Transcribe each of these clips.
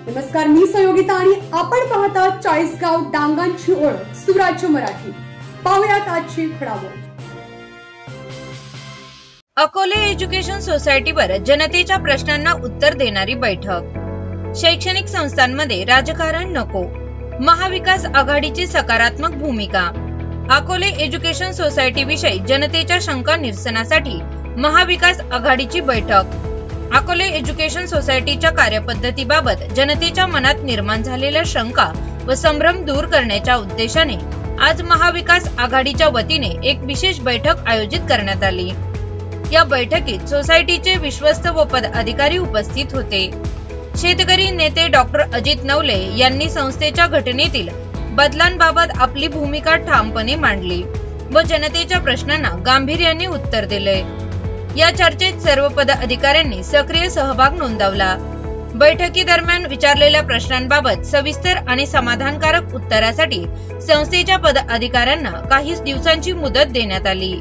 नमस्कार, मी सहयोगिता आणि आपण पाहता चाळीसगाव डांगांची ओळख सुराज्य मराठी। पाहुयात आजची घडामोड। अकोले एज्युकेशन सोसायटीवर जनतेच्या प्रश्नांना उत्तर देणारी बैठक। शैक्षणिक संस्थांमध्ये राजकारण नको, महाविकास आघाडीची सकारात्मक भूमिका। अकोले एज्युकेशन सोसायटी विषयी जनतेच्या शंका निरसनासाठी महाविकास आघाडीची बैठक। अकोले एज्युकेशन सोसायटीच्या कार्यपद्धतीबाबत जनतेच्या मनात निर्माण झालेल्या शंका व संभ्रम दूर करण्याच्या उद्देशाने आज महाविकास आघाडीच्या वतीने एक विशेष बैठक आयोजित करण्यात आली। या बैठकीत सोसायटीचे विश्वस्त व पदाधिकारी उपस्थित होते। शेतकरी नेते डॉक्टर अजित नवले यांनी संस्थेच्या घटनेतील बदलांबाबत आपली भूमिका ठामपणे मांडली व जनतेच्या प्रश्नांना गांभीर्याने उत्तर दिले। या चर्चेत सर्व पदाधिकाऱ्यांनी सक्रिय सहभाग नोंदवला। बैठकीदरम्यान विचारलेल्या प्रश्नांबाबत सविस्तर आणि समाधानकारक उत्तरासाठी संस्थेच्या पदाधिकाऱ्यांना काही दिवसांची मुदत देण्यात आली।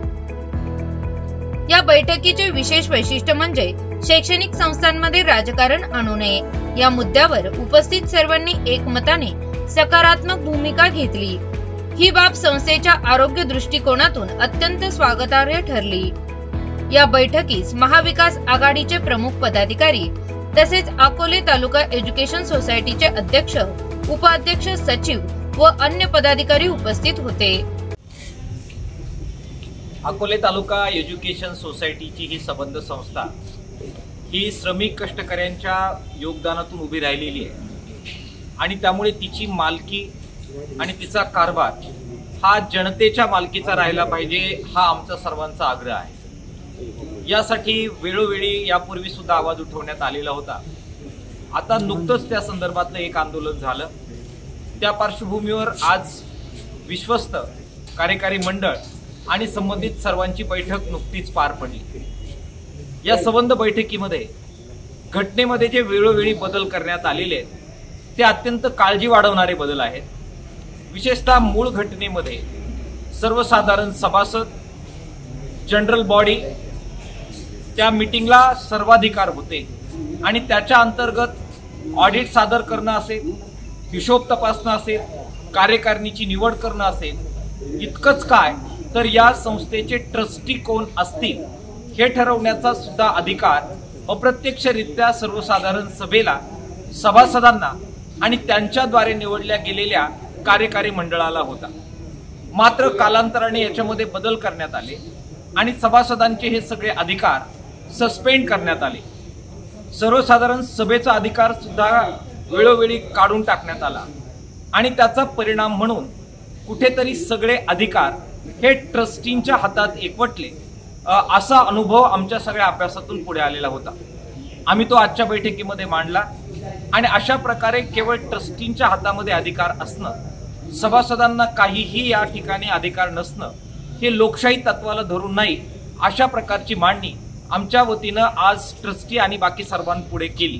या बैठकीचे विशेष वैशिष्ट्य म्हणजे शैक्षणिक संस्थांमध्ये राजकारण आणू नये या मुद्द्यावर उपस्थित सर्वांनी एकमताने सकारात्मक भूमिका घेतली। ही बाब संस्थेच्या आरोग्य दृष्टिकोनातून अत्यंत स्वागतार्ह ठरली। या बैठकीस महाविकास आघाडीचे प्रमुख पदाधिकारी तसेच अकोले तालुका एज्युकेशन सोसायटीचे अध्यक्ष, उपाध्यक्ष, सचिव व अन्य पदाधिकारी उपस्थित होते। अकोले तालुका एज्युकेशन सोसायटीची ही संबंध संस्था ही श्रमिक कष्टकऱ्यांच्या योगदानातून उभी राहिलेली आहे आणि त्यामुळे तिची मालकी आणि तिचा कारभार हा जनतेच्या मालकीचा राहिला पाहिजे, हा आमचा सर्वांचा आग्रह आहे। यासाठी वेळोवेळी यापूर्वी सुद्धा आवाज उठवण्यात आलेला होता। आता नुकतंच त्या संदर्भातलं एक आंदोलन झालं। त्या पार्श्वभूमीवर आज विश्वस्त कार्यकारी मंडळ आणि संबंधित सर्वांची बैठक नुकतीच पार पडली। या संबंध बैठकीमध्ये घटनेमध्ये जे वेळोवेळी बदल करण्यात आलेले आहेत ते अत्यंत काळजी वाढवणारे बदल आहेत। विशेषतः मूळ घटनेमध्ये सर्वसाधारण सभासद, जनरल बॉडी त्या मीटिंगला सर्वाधिकार होते आणि त्याच्या अंतर्गत ऑडिट सादर करणं असेल, हिशोब तपासणं असेल, कार्यकारिणीची निवड करणं असेल, इतकंच काय तर या संस्थेचे ट्रस्टी कोण असतील हे ठरवण्याचा सुद्धा अधिकार अप्रत्यक्षरित्या सर्वसाधारण सभेला, सभासदांना आणि त्यांच्याद्वारे निवडल्या गेलेल्या कार्यकारी मंडळाला होता। मात्र कालांतराने याच्यामध्ये बदल करण्यात आले आणि सभासदांचे हे सगळे अधिकार सस्पेंड करण्यात आले। सर्वसाधारण सभेचा अधिकार सुद्धा वेळोवेळी काढून टाकण्यात आला आणि त्याचा परिणाम म्हणून कुठेतरी सगळे अधिकार हे ट्रस्टींच्या हातात एकवटले, असा अनुभव आमच्या सगळ्या अभ्यासातून पुढे आलेला होता। आम्ही तो आजच्या बैठकीमध्ये मांडला आणि अशा प्रकारे केवळ ट्रस्टींच्या हातामध्ये अधिकार असणं, सभासदांना काहीही या ठिकाणी अधिकार नसणं हे लोकशाही तत्वाला धरून नाही, अशा प्रकारची मांडणी आमच्या वतीनं आज ट्रस्टी आणि बाकी सर्वांपुढे केली।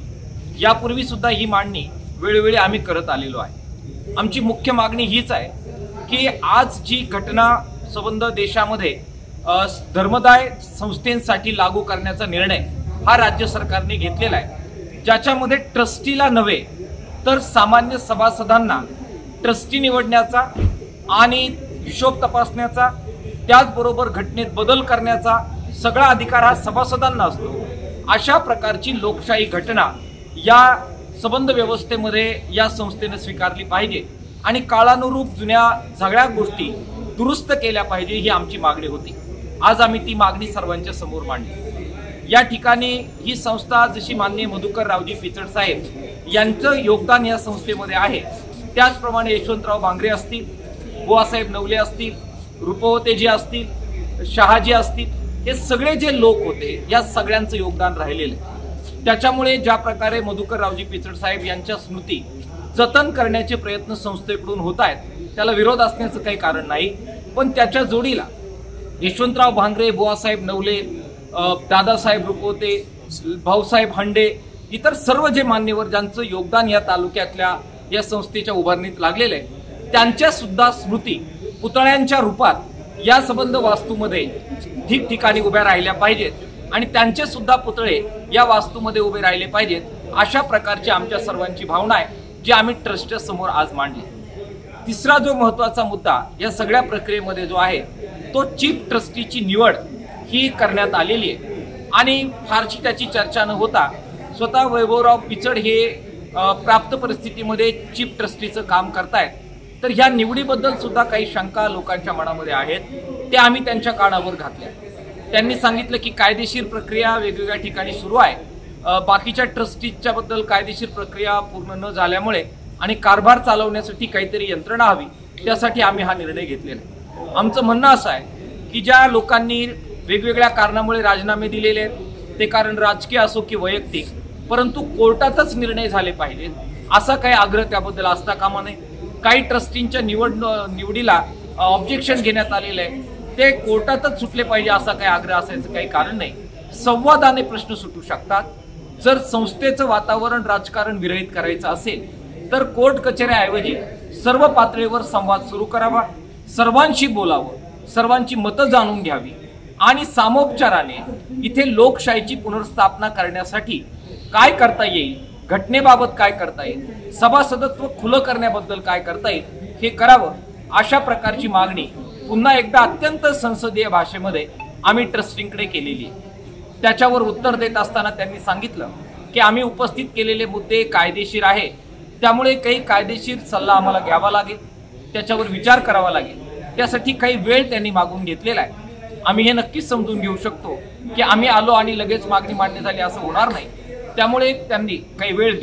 यापूर्वी सुद्धा ही मांडणी वेळोवेळी आम्ही करत आलेलो आहे। आमची मुख्य मागणी हीच आहे की आज जी घटना संबंध देशामध्ये धर्मदाय संस्थेसाठी लागू करण्याचा निर्णय हा राज्य सरकारने घेतलेला आहे, ज्याच्यामध्ये ट्रस्टीला नव्हे तर सामान्य सभासदांना ट्रस्टी निवडण्याचा आणि हिशोब तपासण्याचा, त्याचबरोबर घटनेत बदल करण्याचा सगळा अधिकार हा सभासदांना असतो। अशा प्रकारची लोकशाही घटना या संबंध व्यवस्थेमध्ये या संस्थेने स्वीकारली पाहिजे आणि काळानुरूप जुन्या सगळ्या गोष्टी दुरुस्त केल्या पाहिजे, ही आमची मागणी होती। आज आम्ही ती मागणी सर्वांच्या समोर मांडली। या ठिकाणी ही संस्था जशी माननीय मधुकर रावजी पिचड साहेब यांचं योगदान या संस्थेमध्ये आहे, त्याचप्रमाणे यशवंतराव भांगरे असतील, बुवासाहेब नवले असतील, रुपवतेजी असतील, शहाजी असतील, हे सगळे जे लोक होते या सगळ्यांचं योगदान राहिलेलं आहे। त्याच्यामुळे ज्या प्रकारे मधुकर रावजी पिचड साहेब यांच्या स्मृती जतन करण्याचे प्रयत्न संस्थेकडून होत आहेत त्याला विरोध असण्याचं काही कारण नाही, पण त्याच्या जोडीला यशवंतराव भांगरे, बुवासाहेब नवले, दादासाहेब रुपवते, भाऊसाहेब हंडे, इतर सर्व जे मान्यवर ज्यांचं योगदान या तालुक्यातल्या या संस्थेच्या उभारणीत लागलेलं आहे त्यांच्या सुद्धा स्मृती पुतळ्यांच्या रूपात या संबंध वास्तूमध्ये ठिकठिकाणी उभ्या राहिल्या पाहिजेत आणि त्यांचे सुद्धा पुतळे या वास्तूमध्ये उभे राहिले पाहिजेत, अशा प्रकारची आमच्या सर्वांची भावना आहे, जी आम्ही ट्रस्टच्या समोर आज मांडली. तिसरा जो महत्त्वाचा मुद्दा या सगळ्या प्रक्रियेमध्ये जो आहे तो चीफ ट्रस्टीची निवड ही करण्यात आलेली आहे. आणि फारशी त्याची चर्चा न होता स्वतः वैभवराव पिचड हे प्राप्त परिस्थितीमध्ये चीफ ट्रस्टीचं काम करतायत. तर ह्या निवडीबद्दल सुद्धा काही शंका लोकांच्या मनामध्ये आहेत, ते आम्ही त्यांच्या कानावर घातल्या. त्यांनी सांगितलं की कायदेशीर प्रक्रिया वेगवेगळ्या ठिकाणी सुरू आहे, बाकीच्या ट्रस्टीच्या बद्दल कायदेशीर प्रक्रिया पूर्ण न झाल्यामुळे आणि कारभार चालवण्यासाठी काहीतरी यंत्रणा हवी, त्यासाठी आम्ही हा निर्णय घेतलेला आहे. आमचं म्हणणं असं आहे की ज्या लोकांनी वेगवेगळ्या कारणामुळे राजीनामे दिलेले आहेत, ते कारण राजकीय असो की वैयक्तिक, परंतु कोर्टातच निर्णय झाले पाहिजेत असा काही आग्रह त्याबद्दल असता कामा नये. काही ट्रस्टींच्या निवडीला ऑब्जेक्शन घेण्यात आलेलं आहे, ते कोर्टातच सुटले पाहिजे असा काही आग्रह असायचं काही कारण नाही. संवादाने प्रश्न सुटू शकतात. जर संस्थेचं वातावरण राजकारण विरहित करायचं असेल तर कोर्ट कचेऱ्याऐवजी सर्व पातळीवर संवाद सुरू करावा, सर्वांशी बोलावं, सर्वांची मतं जाणून घ्यावी आणि सामोपचाराने इथे लोकशाहीची पुनर्स्थापना करण्यासाठी काय करता येईल, घटनेबाबत काय करता येईल, सभासदत्व खुलं करण्याबद्दल काय करता येईल हे करावं, अशा प्रकारची मागणी पुन्हा एकदा अत्यंत संसदीय भाषेमध्ये आम्ही ट्रस्टींकडे केलेली आहे. त्याच्यावर उत्तर देत असताना त्यांनी सांगितलं की आम्ही उपस्थित केलेले मुद्दे कायदेशीर आहे, त्यामुळे काही कायदेशीर सल्ला आम्हाला घ्यावा लागेल, त्याच्यावर विचार करावा लागेल. त्यासाठी काही वेळ त्यांनी मागून घेतलेला आहे. आम्ही हे नक्कीच समजून घेऊ शकतो की आम्ही आलो आणि लगेच मागणी मान्य झाली असं होणार नाही. त्यामुळे त्यांनी काही वेळ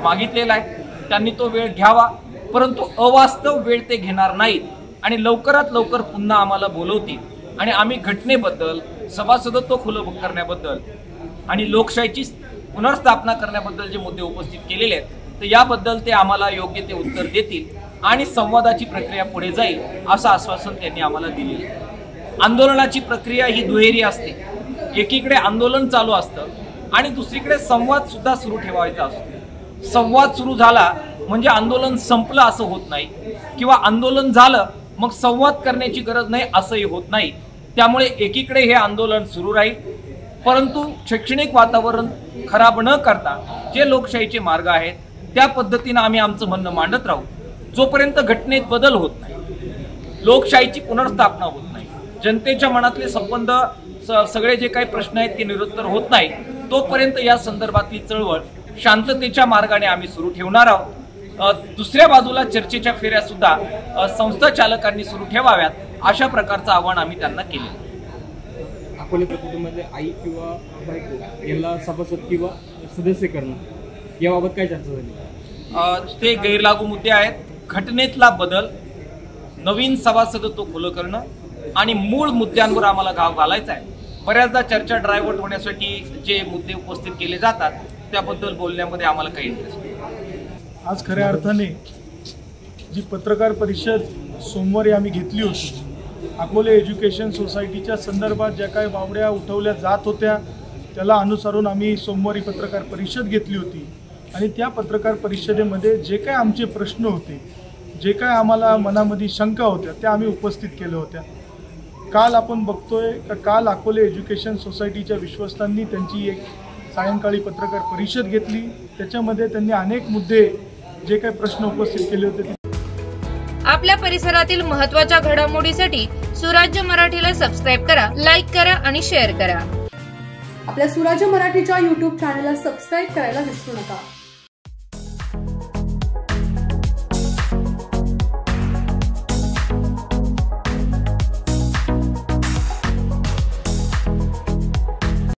मागितलेला आहे, त्यांनी तो वेळ घ्यावा, परंतु अवास्तव वेळ ते घेणार नाहीत आणि लवकरात लवकर पुन्हा आम्हाला बोलवतील आणि आम्ही घटनेबद्दल, सभासदत्व खुलं करण्याबद्दल आणि लोकशाहीची पुनर्स्थापना करण्याबद्दल जे मुद्दे उपस्थित केलेले आहेत तर याबद्दल ते आम्हाला योग्य ते उत्तर देतील आणि संवादाची प्रक्रिया पुढे जाईल असं आश्वासन त्यांनी आम्हाला दिलेलं आहे. आंदोलनाची प्रक्रिया ही दुहेरी असते. एकीकडे आंदोलन चालू असतं आणि दुसरीकडे संवाद सुद्धा सुरू ठेवायचा असतो. संवाद सुरू झाला म्हणजे आंदोलन संपलं असं होत नाही, किंवा आंदोलन झालं मग संवाद करण्याची गरज नाही असंही होत नाही. त्यामुळे एकीकडे हे आंदोलन सुरू राहील, परंतु शैक्षणिक वातावरण खराब न करता जे लोकशाहीचे मार्ग आहेत त्या पद्धतीनं आम्ही आमचं म्हणणं मांडत राहू. जोपर्यंत घटनेत बदल होत नाही, लोकशाहीची पुनर्स्थापना होत नाही, जनतेच्या मनातले संबंध सगळे जे काही प्रश्न आहेत ते निरुत्तर होत नाही, तोपर्यंत या संदर्भातली चळवळ शांततेच्या मार्गाने आम्ही सुरू ठेवणार आहोत. दुसऱ्या बाजूला चर्चेच्या फेऱ्या सुद्धा संस्था चालकांनी सुरू ठेवाव्यात अशा प्रकारचं आवाहन आम्ही त्यांना केलं. अकोले कुटुंबामध्ये आई किंवा बायको यांना सभासद किंवा सदस्य करणं याबाबत काय चर्चा झाली? ते गैरलागू मुद्दे आहेत. घटनेतला बदल, नवीन सभासदत्व खुलं करणं आणि मूळ मुद्द्यांवर आम्हाला गाव घालायचा आहे. बऱ्याचदा चर्चा ड्रायव्हर्ट होण्यासाठी जे मुद्दे उपस्थित केले जातात त्याबद्दल बोलण्यामध्ये आम्हाला काही इंटरेस्ट नाही. आज खऱ्या अर्थाने जी पत्रकार परिषद सोमवारी आम्ही घेतली होती, अकोले एज्युकेशन सोसायटीच्या संदर्भात ज्या काही वावड्या उठवल्या जात होत्या त्याला अनुसरून आम्ही सोमवारी पत्रकार परिषद घेतली होती. आणि त्या पत्रकार परिषदेमध्ये जे काही आमचे प्रश्न होते, जे काय आम्हाला मनामध्ये शंका होत्या त्या आम्ही उपस्थित केल्या होत्या. काल आपण बघतोय का काल अकोले एज्युकेशन सोसायटीच्या विश्वस्तांनी त्यांची एक सायंकाळी पत्रकार परिषद घेतली. त्याच्यामध्ये त्यांनी अनेक मुद्दे जे काही प्रश्न उपस्थित केले होते. आपल्या परिसरातील महत्त्वाच्या घडामोडीसाठी सुराज्य मराठीला सबस्क्राईब करा, लाईक करा आणि शेअर करा. आपल्या सुराज्य मराठीच्या YouTube चॅनलला सबस्क्राईब करायला विसरू नका.